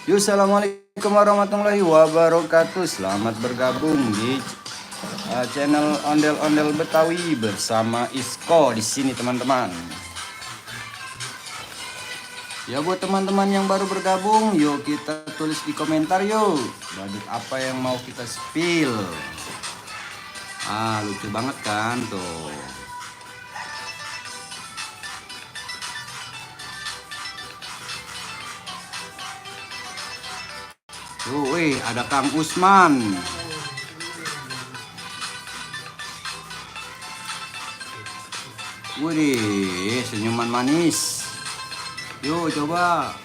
Yo, assalamualaikum warahmatullahi wabarakatuh. Selamat bergabung di channel Ondel-Ondel Betawi bersama Isko di sini, teman-teman. Ya, buat teman-teman yang baru bergabung, yuk kita tulis di komentar yuk, badut apa yang mau kita spill. Lucu banget kan tuh. Wih, ada Kang Usman. Wih, senyuman manis. Yuk, coba.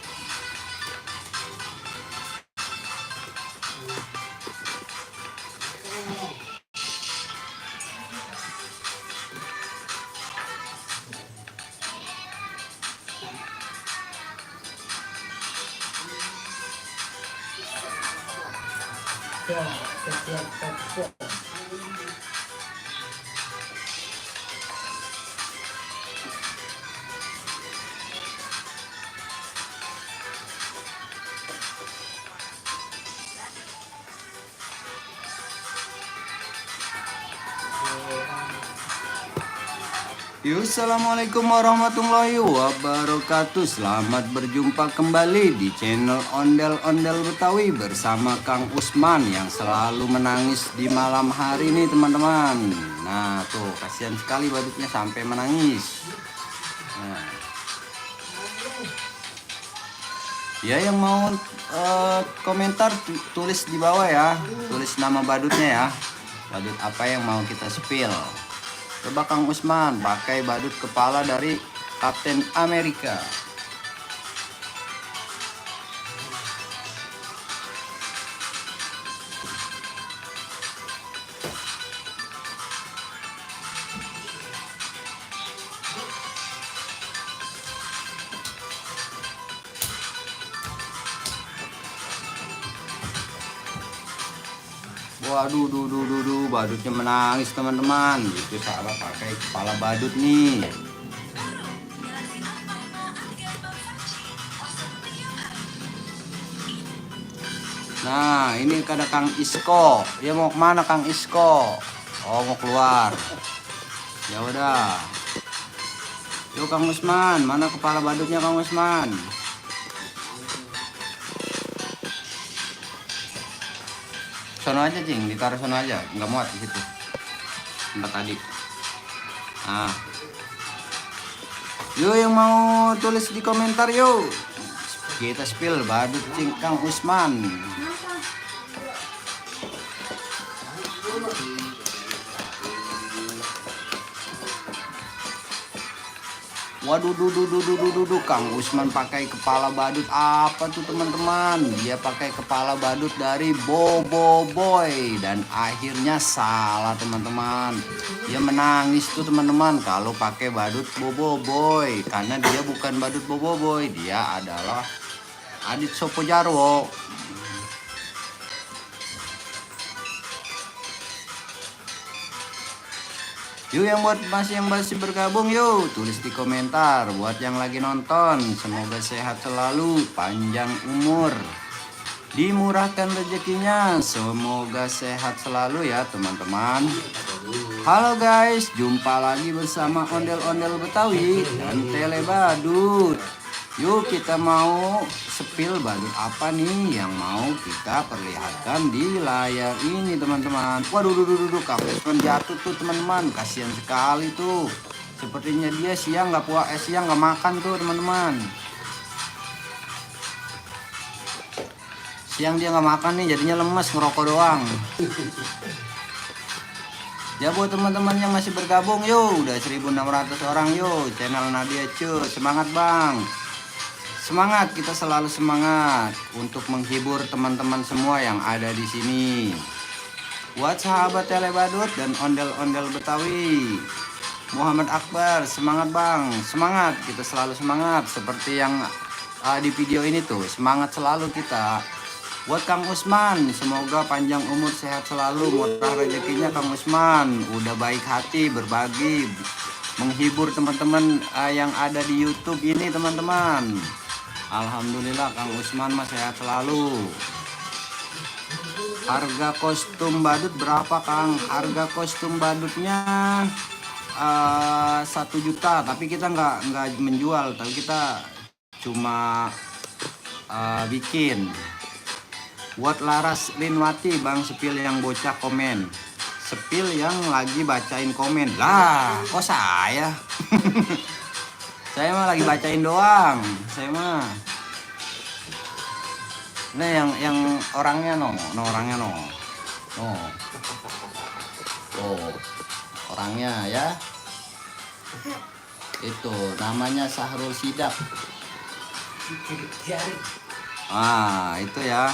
Assalamualaikum warahmatullahi wabarakatuh. Selamat berjumpa kembali di channel Ondel-Ondel Betawi bersama Kang Usman yang selalu menangis di malam hari ini, teman-teman. Nah tuh, kasihan sekali badutnya sampai menangis. Nah. Ya, yang mau komentar tulis di bawah ya, tulis nama badutnya ya, badut apa yang mau kita spill. Coba Kang Usman pakai badut kepala dari Kapten Amerika. Waduh, badutnya menangis, teman-teman. Itu salah pakai kepala badut nih. Nah, ini ada Kang Isko. Dia mau kemana Kang Isko? Oh, mau keluar. Ya udah. Yuk Kang Usman, mana kepala badutnya Kang Usman? Sono aja cing, ditaruh sono aja, nggak muat di situ tempat tadi. Nah, yuk yang mau tulis di komentar yuk, kita spill badut cing Kang Usman. Waduh, Kang Usman pakai kepala badut apa tuh, teman-teman? Dia pakai kepala badut dari Bobo Boy dan akhirnya salah, teman-teman. Dia menangis tuh, teman-teman, kalau pakai badut Bobo Boy karena dia bukan badut Bobo Boy, dia adalah Adit Sopo Jarwo. Yuk yang masih bergabung, yuk tulis di komentar. Buat yang lagi nonton, semoga sehat selalu, panjang umur, dimurahkan rezekinya, semoga sehat selalu ya teman-teman. Halo guys, jumpa lagi bersama Ondel-Ondel Betawi dan Tele Badut. Yuk kita mau spill badut apa nih yang mau kita perlihatkan di layar ini, teman-teman. Waduh, Kang Usman jatuh tuh, teman-teman. Kasihan sekali tuh. Sepertinya dia siang nggak makan tuh, teman-teman. Siang dia nggak makan nih, jadinya lemes, ngerokok doang. Ya buat teman-teman yang masih bergabung, yuk udah 1.600 orang yuk, channel Nadia Cu. Semangat bang. Semangat, kita selalu semangat untuk menghibur teman-teman semua yang ada di sini. Buat sahabat Tele Badut dan Ondel-Ondel Betawi, Muhammad Akbar, semangat bang, semangat, kita selalu semangat seperti yang di video ini tuh, semangat selalu kita. Buat Kang Usman, semoga panjang umur, sehat selalu, murah rezekinya Kang Usman, udah baik hati, berbagi, menghibur teman-teman yang ada di YouTube ini, teman-teman. Alhamdulillah Kang Usman mah sehat selalu. Harga kostum badut berapa Kang? Harga kostum badutnya 1 juta, tapi kita nggak menjual, tapi kita cuma bikin. Buat Laras Linwati, Bang Sepil yang bocah komen. Sepil yang lagi bacain komen. Lah, kok saya? Saya mah lagi bacain doang. Saya mah. Nah, yang orangnya orangnya Oh, orangnya ya. Itu namanya Sahrul Sidak. Itu ya.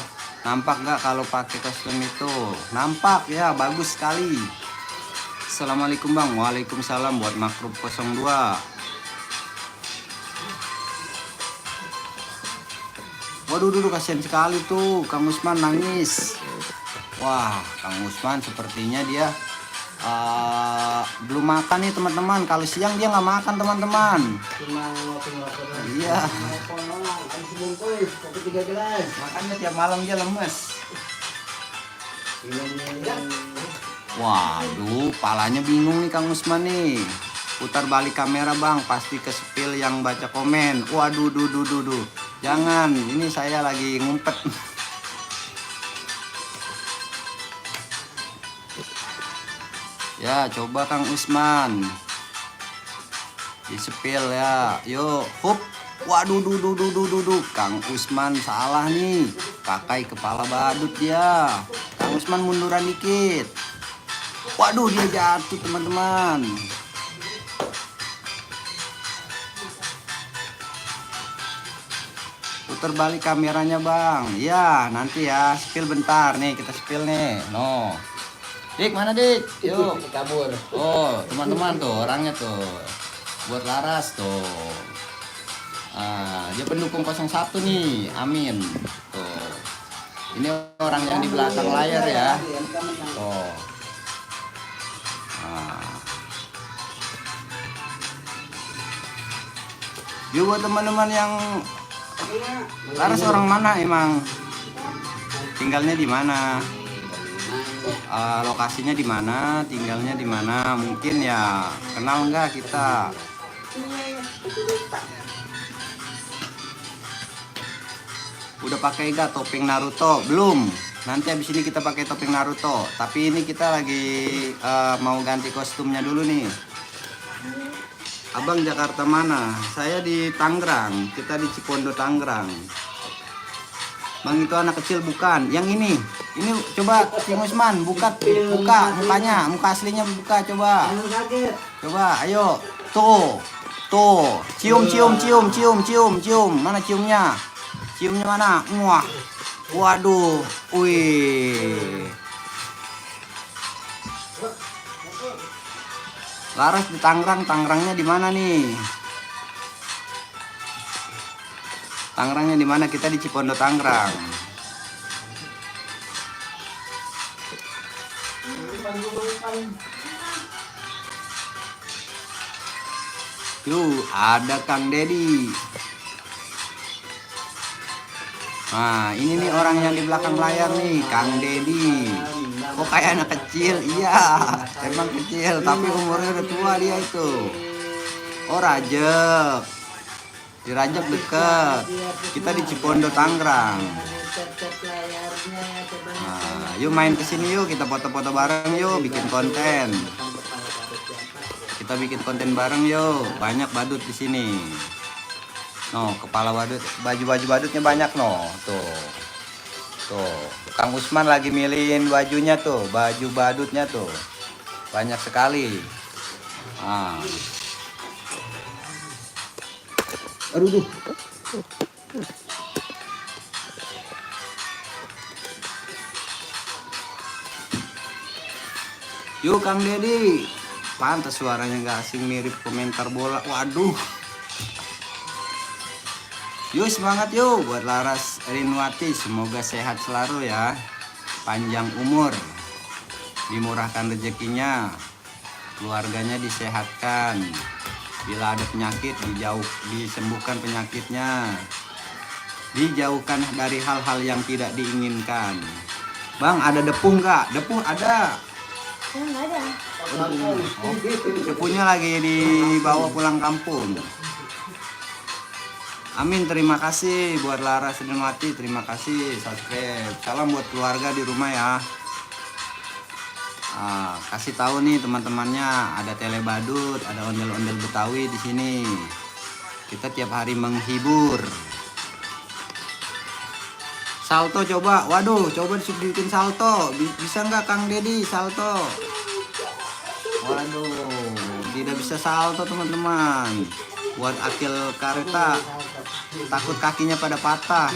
Nampak nggak kalau pakai kostum itu? Nampak ya, bagus sekali. Assalamualaikum Bang. Waalaikumsalam buat Makrub 02. Waduh, kasihan sekali tuh Kang Usman nangis. Wah, Kang Usman sepertinya dia belum makan nih teman-teman. Kalau siang dia nggak makan teman-teman. Iya. Makanya tiap malam dia lemes. Waduh, palanya bingung nih Kang Usman nih. Putar balik kamera Bang, pasti ke Sepil yang baca komen. Waduh, jangan, ini saya lagi ngumpet. Ya, coba Kang Usman. Di Sepil ya. Yuk, hup. Waduh, Kang Usman salah nih. Pakai kepala badut dia. Kang Usman munduran dikit. Waduh, dia jatuh teman-teman. Putar balik kameranya Bang. Ya, nanti ya. Sepil bentar nih, kita sepil nih. Dik, mana Dik? Yuk. Kabur. Oh, teman-teman tuh orangnya tuh. Buat Laras tuh. Dia pendukung 01 nih. Amin. Tuh. Ini orang yang di belakang layar ya. Tuh. Yuk buat teman-teman yang Laras orang mana emang? Tinggalnya di mana? Lokasinya di mana? Tinggalnya di mana? Mungkin ya kenal nggak kita? Udah pakai nggak topeng Naruto? Belum. Nanti habis ini kita pakai topeng Naruto. Tapi ini kita lagi mau ganti kostumnya dulu nih. Abang Jakarta mana? Saya di Tangerang. Kita di Cipondo Tangerang. Bang itu anak kecil bukan? Yang ini coba Kang Usman buka mukanya, muka aslinya buka coba. Ayo. Tuh. Cium. Mana ciumnya? Ciumnya mana? Wah. Waduh. Wih. Laras di Tangerangnya di mana nih? Tangerangnya di mana? Kita di Cipondo Tangerang. Yuk, ada Kang Dedi. Nah, ini nih orang yang di belakang layar nih, Kang Dedi. Kok kayak anak kecil? Iya, emang kecil, tapi umurnya udah tua dia itu. Oh, Rajek. Di Rajak deket. Kita di Cipondo Tangerang. Yuk main kesini yuk, kita foto-foto bareng yuk, bikin konten. Kita bikin konten bareng yuk. Banyak badut di sini. Kepala badut, baju badutnya banyak Tuh. Kang Usman lagi milihin bajunya tuh, baju badutnya tuh. Banyak sekali. Aduh. Yuk Kang Dedi. Pantas suaranya gak asing, mirip komentar bola. Waduh. Yuk semangat yuk buat Laras Linwati. Semoga sehat selalu ya. Panjang umur. Dimurahkan rezekinya. Keluarganya disehatkan. Bila ada penyakit disembuhkan penyakitnya. dijauhkan dari hal-hal yang tidak diinginkan. Bang, ada depung nggak? Depung ada. Nggak ada. Depungnya lagi dibawa pulang kampung. Amin, terima kasih buat Laras dan Mati, terima kasih subscribe. Salam buat keluarga di rumah ya. Kasih tahu nih teman-temannya, ada tele badut, ada ondel-ondel Betawi di sini. Kita tiap hari menghibur. Salto coba, waduh, coba bikin salto. Bisa nggak Kang Dedi salto? Waduh, tidak bisa salto teman-teman. Buat akil kareta, takut kakinya pada patah.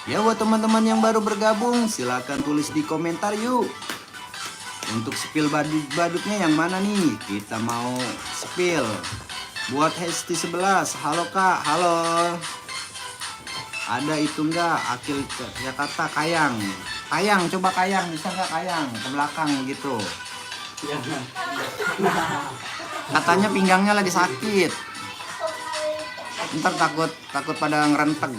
Ya, buat teman-teman yang baru bergabung, silahkan tulis di komentar yuk. Untuk spill badutnya yang mana nih? Kita mau spill. Buat Hesti 11, halo Kak, halo. Ada itu enggak? Akil Jakarta Kayang. Kayang, coba Kayang, bisa nggak Kayang? Ke belakang gitu. Katanya pinggangnya lagi sakit. Ntar takut pada ngerenteg.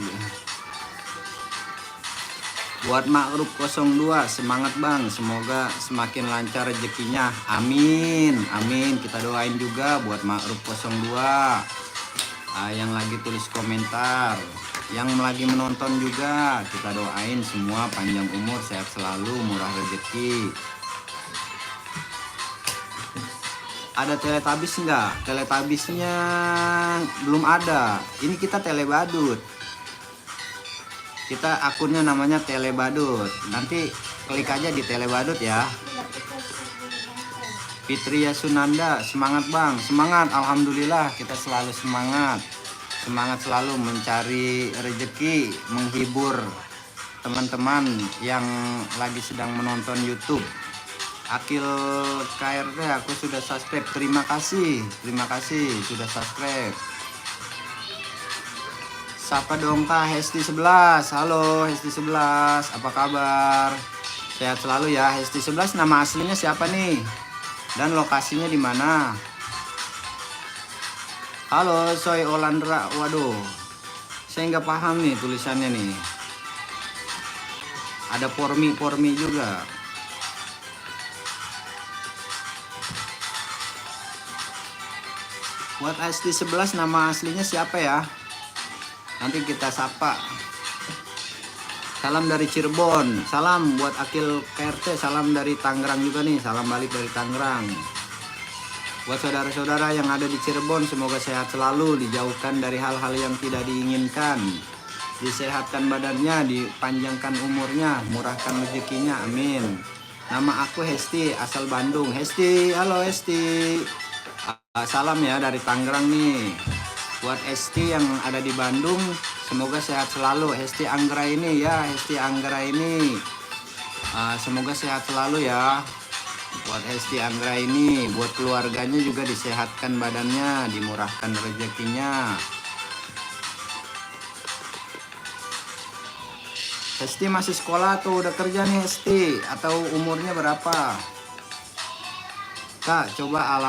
Buat Ma'ruf 02, semangat Bang, semoga semakin lancar rezekinya. Amin, amin. Kita doain juga buat Ma'ruf 02 yang lagi tulis komentar, yang lagi menonton juga. Kita doain semua panjang umur, sehat selalu, murah rezeki. Ada Teletubbies nggak? Teletubbiesnya belum ada. Ini kita tele badut. Kita akunnya namanya Tele Badut. Nanti klik aja di Tele Badut ya. Fitria Sunanda, semangat Bang, semangat. Alhamdulillah kita selalu semangat. Semangat selalu mencari rezeki, menghibur teman-teman yang lagi sedang menonton YouTube. Akil KRT, aku sudah subscribe. Terima kasih sudah subscribe. Sapa dong Kak Hesti 11. Halo Hesti 11, apa kabar? Sehat selalu ya. Hesti 11 nama aslinya siapa nih? Dan lokasinya di mana? Halo Soy Olandra. Waduh, saya nggak paham nih tulisannya nih. Ada pormi juga. Buat Hesti 11 nama aslinya siapa ya? Nanti kita sapa. Salam dari Cirebon. Salam buat Akil KRT. Salam dari Tangerang juga nih. Salam balik dari Tangerang. Buat saudara-saudara yang ada di Cirebon, semoga sehat selalu, dijauhkan dari hal-hal yang tidak diinginkan, disehatkan badannya, dipanjangkan umurnya, murahkan rezekinya. Amin. Nama aku Hesti, asal Bandung. Hesti, halo Hesti. Salam ya dari Tangerang nih. Buat Hesti yang ada di Bandung, semoga sehat selalu. Hesti Anggra ini ya, Hesti Anggra ini. Semoga sehat selalu ya. Buat Hesti Anggra ini, buat keluarganya juga disehatkan badannya, dimurahkan rezekinya. Hesti masih sekolah atau udah kerja nih Hesti? Atau umurnya berapa? Kak, coba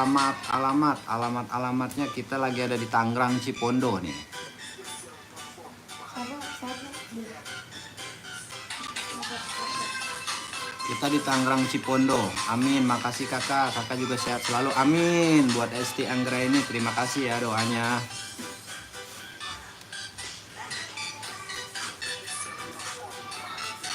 alamatnya kita lagi ada di Tangerang Cipondo nih. Kita di Tangerang Cipondo. Amin, makasih kakak juga sehat selalu. Amin. Buat Hesti Anggra ini terima kasih ya doanya.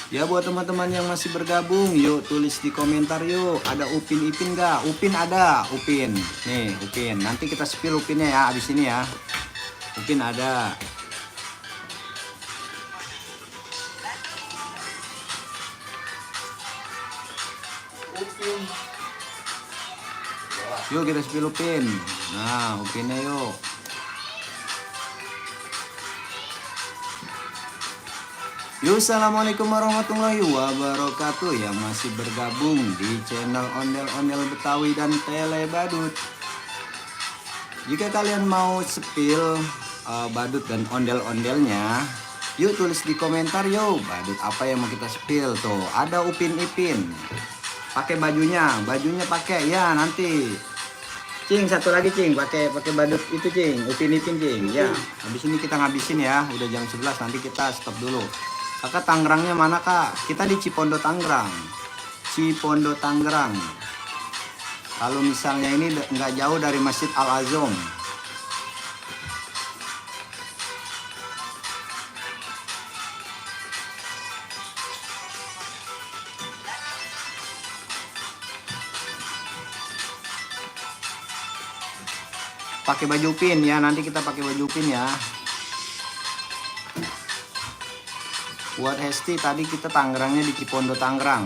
Ya, buat teman-teman yang masih bergabung, yuk tulis di komentar yuk. Ada Upin Ipin nggak? Upin ada, Upin. Nih, Upin. Nanti kita spill Upinnya ya abis ini ya. Upin ada. Yuk kita spill Upin. Nah, Upinnya yuk. Assalamualaikum warahmatullahi wabarakatuh yang masih bergabung di channel Ondel-Ondel Betawi dan Tele Badut. Jika kalian mau spill badut dan ondel-ondelnya, yuk tulis di komentar yuk badut apa yang mau kita spill. Tuh ada Upin Ipin, pakai bajunya pakai ya, nanti Cing, satu lagi Cing, pakai badut itu Cing, Upin Ipin Cing. Ya, habis ini kita ngabisin ya, udah jam 11 nanti kita stop dulu. Kakak Tangerangnya mana Kak? Kita di Cipondo Tangerang. Cipondo Tangerang. Kalau misalnya ini nggak jauh dari Masjid Al Azom. Pakai baju pin ya, nanti kita pakai baju pin ya. Buat Hesti tadi kita Tangerangnya di Cipondo Tangerang.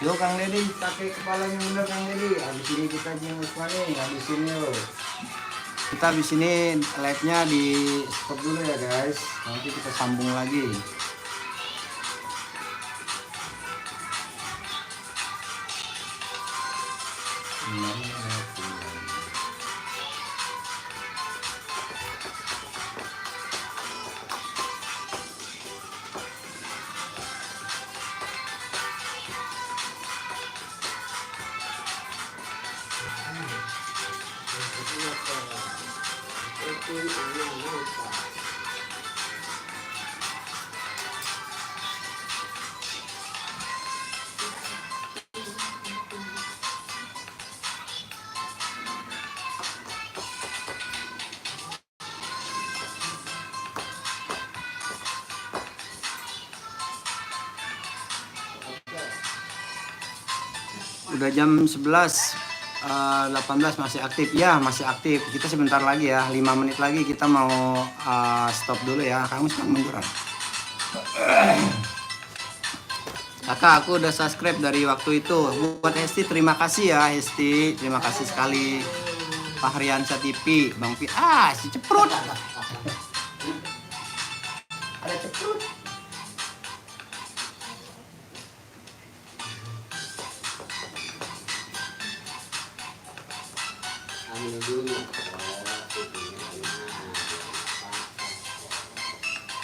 Yo Kang Deddy, pakai kepalanya bener Kang Deddy. Habis ini kita jenguk nih, habisin yuk. Kita habis ini live-nya di stop dulu ya guys. Nanti kita sambung lagi. Udah jam 11, 18 masih aktif ya, masih aktif. Kita sebentar lagi ya, 5 menit lagi kita mau stop dulu ya. Kamu sekarang munduran. Kakak, aku udah subscribe dari waktu itu. Buat Hesti terima kasih ya Hesti, terima kasih sekali. Fahriansyah TV, Bang Pi, si ceprut. Ada ceprut.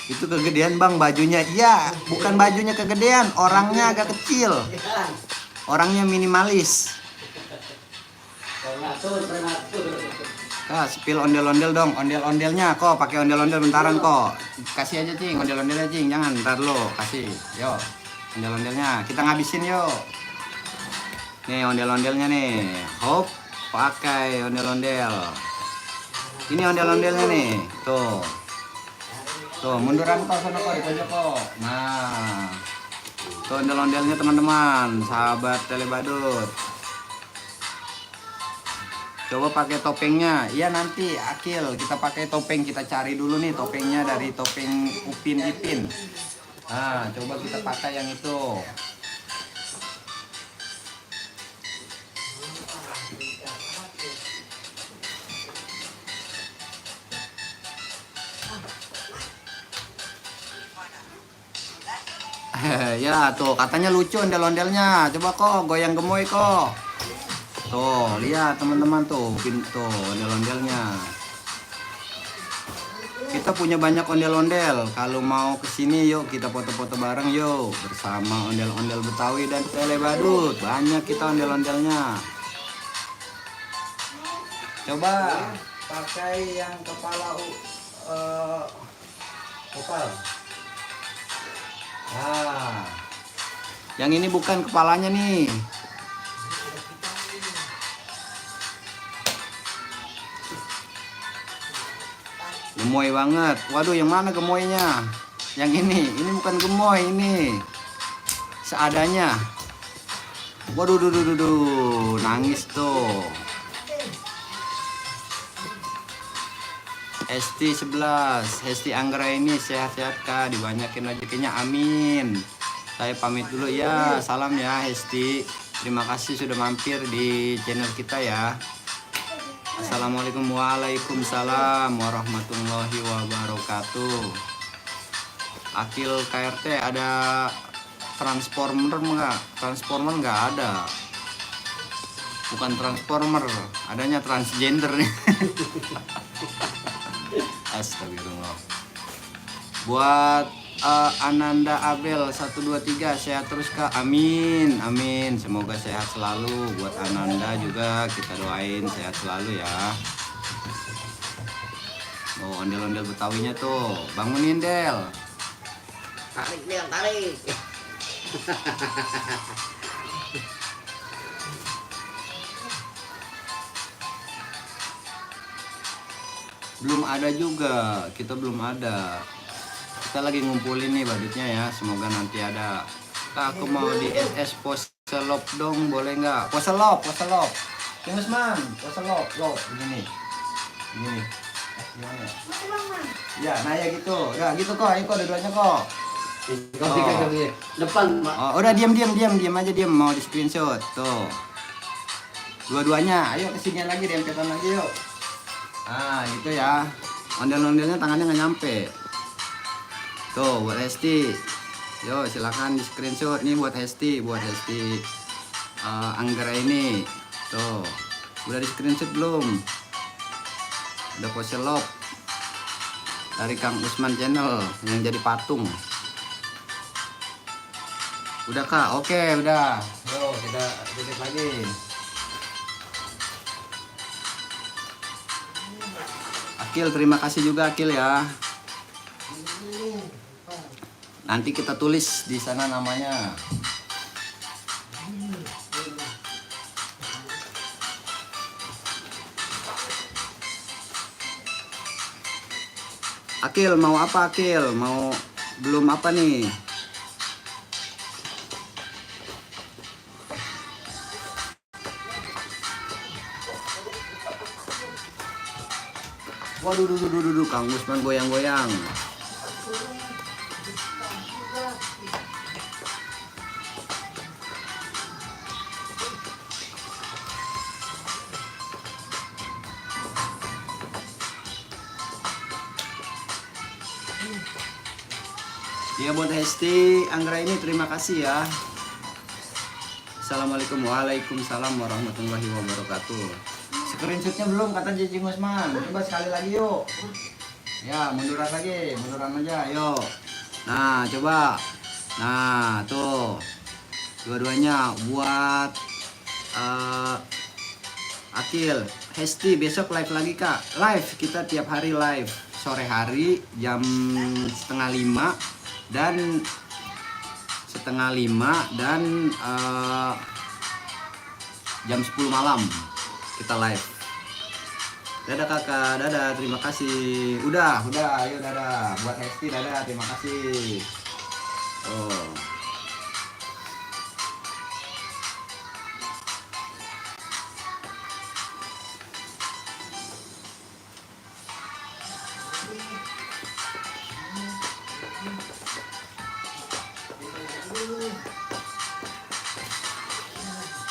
Itu kegedean Bang bajunya. Iya, bukan bajunya kegedean, orangnya agak kecil. Orangnya minimalis. Kak, spill ondel-ondel dong, ondel-ondelnya kok, pakai ondel-ondel bentaran kok. Kasih aja Cing, ondel-ondelnya Cing, jangan ntar lo, kasih. Yo, ondel-ondelnya, kita ngabisin yuk. Nih ondel-ondelnya nih. Hop, pakai ondel-ondel. Ini ondel-ondelnya nih, tuh. Tuh, munduran kok sana kok, di pojok kok. Nah, tuh ondel-ondelnya teman-teman, sahabat Telebadut. Coba pakai topengnya. Iya nanti Akil kita pakai topeng, kita cari dulu nih topengnya dari topeng Upin Ipin. Nah, coba kita pakai yang itu. Ya tuh katanya lucu ondel-ondelnya. Coba kok goyang gemoy kok. Tuh lihat teman-teman tuh pintu ondel-ondelnya. Kita punya banyak ondel-ondel. Kalau mau kesini yuk kita foto-foto bareng yuk bersama ondel-ondel Betawi dan Telebadut. Banyak kita ondel-ondelnya. Coba pakai yang kepala opal. Nah, yang ini bukan kepalanya nih. Gemoy banget. Waduh, yang mana gemoynya? Yang ini bukan gemoy ini. Seadanya. Waduh, nangis tuh. Hesti 11, Hesti Anggra ini sehat-sehat Kak, dibanyakin rezekinya, amin. Saya pamit dulu ya, salam ya Hesti. Terima kasih sudah mampir di channel kita ya. Assalamualaikum, waalaikumsalam warahmatullahi wabarakatuh. Akil KRT ada transformer enggak? Transformer enggak ada. Bukan transformer, adanya transgender nih. Astagfirullah. Buat Ananda Abel 123 sehat terus Kak. Amin, amin. Semoga sehat selalu. Buat Ananda juga kita doain sehat selalu ya. Oh, ondel-ondel Betawinya tuh. Bangunin Del. Tarik Del, tarik. Belum ada juga, kita belum ada. Kita lagi ngumpulin nih badutnya ya, semoga nanti ada. Kak, aku mau di SS pose lop dong, boleh nggak? Pose lop. King Usman, pose lop, begini. Begini. Gimana? Ya, nah ya gitu. Udah gitu kok, ayo kok dua-duanya kok. Depan, Pak. Oh, udah diam aja, diam mau di screenshot. Tuh. Dua-duanya, ayo kesini lagi, dempetan lagi yuk. Nah gitu ya, ondel-ondelnya tangannya nggak nyampe. Tuh buat Hesti, yo silakan di screenshot nih buat Hesti, Anggra ini. Tuh udah di screenshot belum? Udah pose love dari Kang Usman channel yang jadi patung. Udah Kak, oke udah. Yo kita dikit lagi. Akil, terima kasih juga Akil ya. Nanti kita tulis di sana namanya. Akil mau apa Akil? Mau belum apa nih? Waduh, Kang Usman goyang-goyang. Ya buat Hesti, Anggra ini terima kasih ya. Assalamualaikum, waalaikumsalam warahmatullahi wabarakatuh. Screenshotnya belum kata Cicing Usman. Coba sekali lagi yuk. Ya munduran lagi, munduran aja, yuk. Nah coba. Nah tuh dua-duanya buat Akil, Hesti besok live lagi Kak. Live kita tiap hari live sore hari jam 4:30 dan 4:30 dan jam 10 malam kita live. Dadah kakak, dadah, terima kasih. Udah, ayo dadah. Buat Hesti dadah, terima kasih. Oh.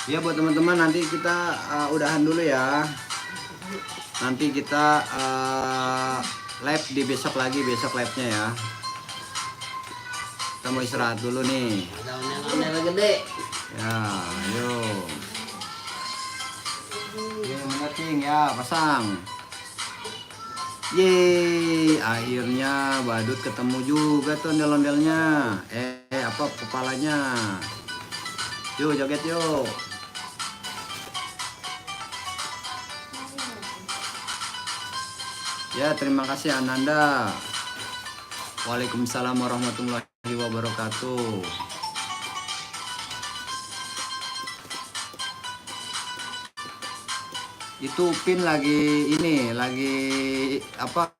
Ya buat teman-teman nanti kita udahan dulu ya. Nanti kita live di besok lagi, besok live-nya ya. Kita mau istirahat dulu nih. Ada ondel-ondel gede. Ya, yuk. Ini mengeting ya, pasang. Yeay, akhirnya badut ketemu juga tuh ondel-ondelnya. Apa kepalanya? Yuk joget yuk. Ya, terima kasih Ananda. Waalaikumsalam warahmatullahi wabarakatuh. Itu Pin lagi ini, lagi apa?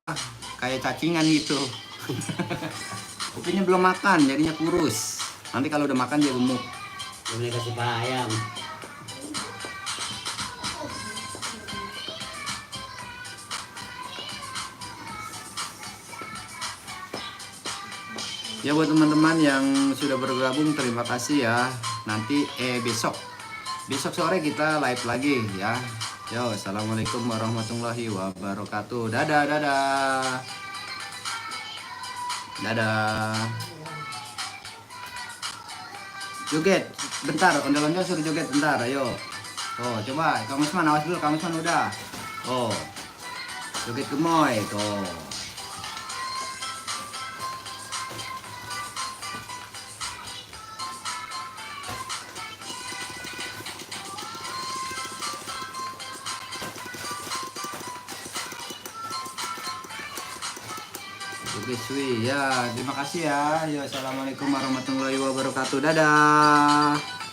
Kayak cacingan gitu. Upinnya belum makan, jadinya kurus. Nanti kalau udah makan dia gemuk. Belum dikasih paha ayam. Ya buat teman-teman yang sudah bergabung terima kasih ya. Nanti besok sore kita live lagi ya. Yo, assalamualaikum warahmatullahi wabarakatuh. Dadah. Joget bentar, ondel-ondel suruh joget bentar, ayo. Oh, coba Kang Usman, awas dulu, Kang Usman udah. Oh, joget gemoy tuh. Oke, Swi. Ya, terima kasih ya. Ya, assalamualaikum warahmatullahi wabarakatuh. Dadah.